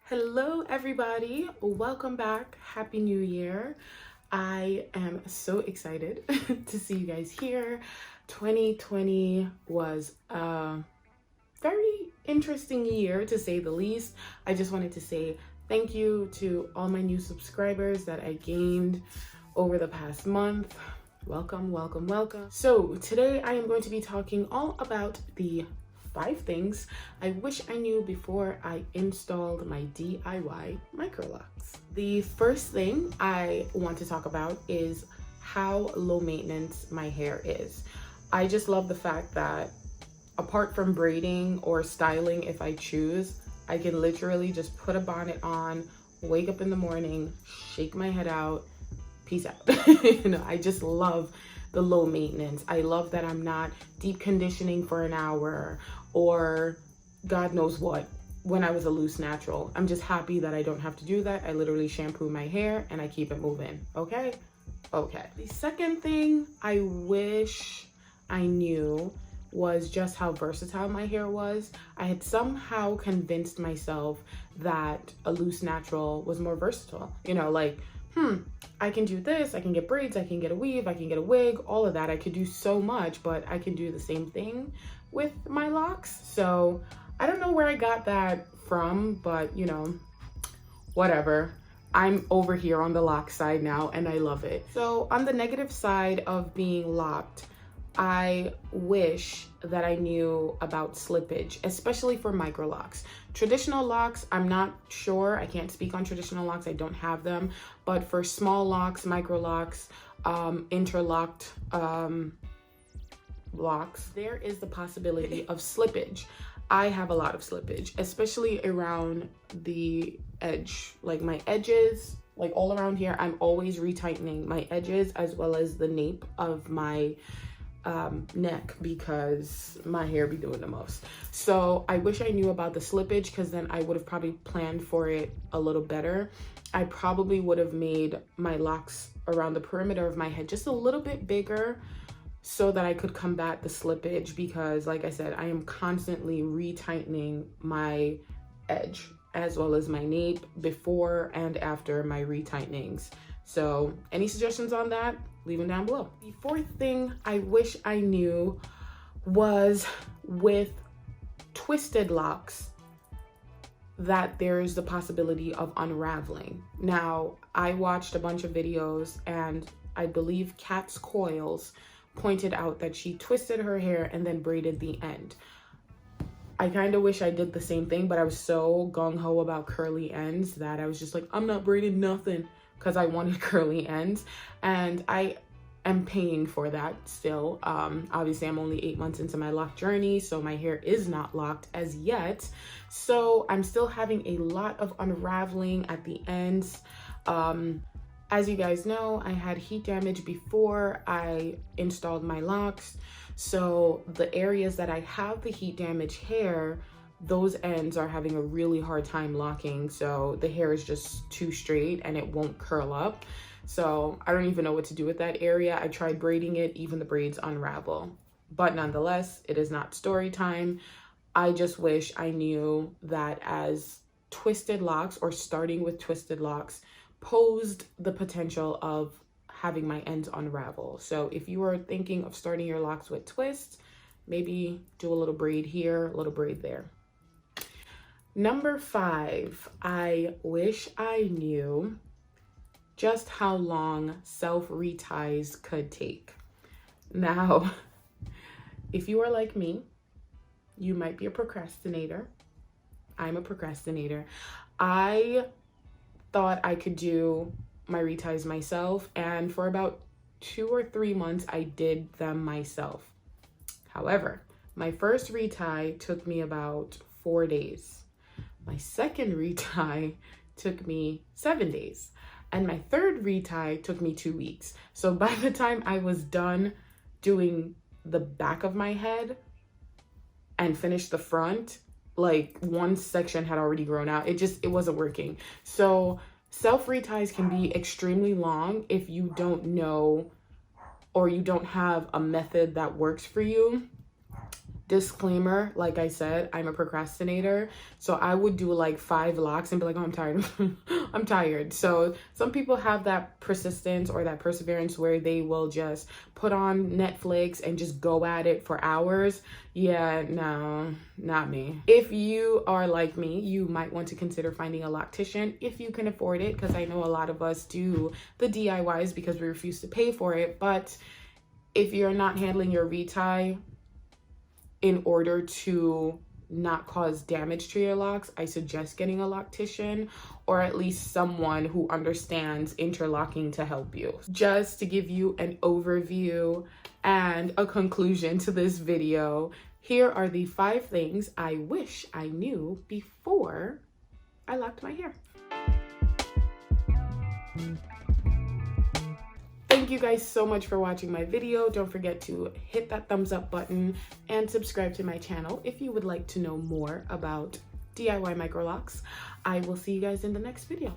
Hello everybody, welcome back. Happy New Year. I am so excited to see you guys here. 2020 was a very interesting year to say the least. I just wanted to say thank you to all my new subscribers that I gained over the past month. Welcome, welcome, welcome. So today I am going to be talking all about the 5 things I wish I knew before I installed my DIY Microlocs. The first thing I want to talk about is how low maintenance my hair is. I just love the fact that apart from braiding or styling if I choose, I can literally just put a bonnet on, wake up in the morning, shake my head out, peace out. I just love the low maintenance. I love that I'm not deep conditioning for an hour or God knows what when I was a loose natural. I'm just happy that I don't have to do that. I literally shampoo my hair and I keep it moving. Okay. The second thing I wish I knew was just how versatile my hair was. I had somehow convinced myself that a loose natural was more versatile. I can do this, I can get braids, I can get a weave, I can get a wig, all of that. I could do so much, but I can do the same thing with my locks. So I don't know where I got that from, but whatever. I'm over here on the lock side now and I love it. So on the negative side of being locked, I wish that I knew about slippage, especially for Microlocs. Traditional locks, I'm not sure. I can't speak on traditional locks. I don't have them. But for small locks, Microlocs, interlocked locks, there is the possibility of slippage. I have a lot of slippage, especially around the edge, like my edges, like all around here. I'm always retightening my edges as well as the nape of my neck because my hair be doing the most. So I wish I knew about the slippage because then I would have probably planned for it a little better. I probably would have made my locks around the perimeter of my head just a little bit bigger so that I could combat the slippage because like I said, I am constantly retightening my edge as well as my nape before and after my retightenings. So any suggestions on that? Leave them down below. The fourth thing I wish I knew was with twisted locks that there's the possibility of unraveling. Now, I watched a bunch of videos and I believe Cat's Coils pointed out that she twisted her hair and then braided the end. I kind of wish I did the same thing, but I was so gung-ho about curly ends that I was just like, I'm not braiding nothing, because I wanted curly ends and I am paying for that still. Obviously I'm only 8 months into my lock journey, so my hair is not locked as yet. So I'm still having a lot of unraveling at the ends. As you guys know, I had heat damage before I installed my locks. So the areas that I have the heat damage hair, those ends are having a really hard time locking. So the hair is just too straight and it won't curl up. So I don't even know what to do with that area. I tried braiding it, even the braids unravel. But nonetheless, it is not story time. I just wish I knew that as twisted locks or starting with twisted locks posed the potential of having my ends unravel. So if you are thinking of starting your locks with twists, maybe do a little braid here, a little braid there. Number 5, I wish I knew just how long self-reties could take. Now, if you are like me, you might be a procrastinator. I'm a procrastinator. I thought I could do my reties myself, and for about 2 or 3 months, I did them myself. However, my first retie took me about 4 days. My second retie took me 7 days. And my third retie took me 2 weeks. So by the time I was done doing the back of my head and finished the front, like one section had already grown out. It wasn't working. So self-reties can be extremely long if you don't know or you don't have a method that works for you. Disclaimer, like I said, I'm a procrastinator, so I would do like 5 locks and be like, oh, I'm tired. I'm tired. So some people have that persistence or that perseverance where they will just put on Netflix and just go at it for hours. Yeah, no, not me. If you are like me, you might want to consider finding a loctician if you can afford it, because I know a lot of us do the DIYs because we refuse to pay for it. But if you're not handling your retie in order to not cause damage to your locks, I suggest getting a loctician or at least someone who understands interlocking to help you. Just to give you an overview and a conclusion to this video, here are the 5 things I wish I knew before I locked my hair. Thank you guys so much for watching my video. Don't forget to hit that thumbs up button and subscribe to my channel if you would like to know more about DIY microlocks. I will see you guys in the next video.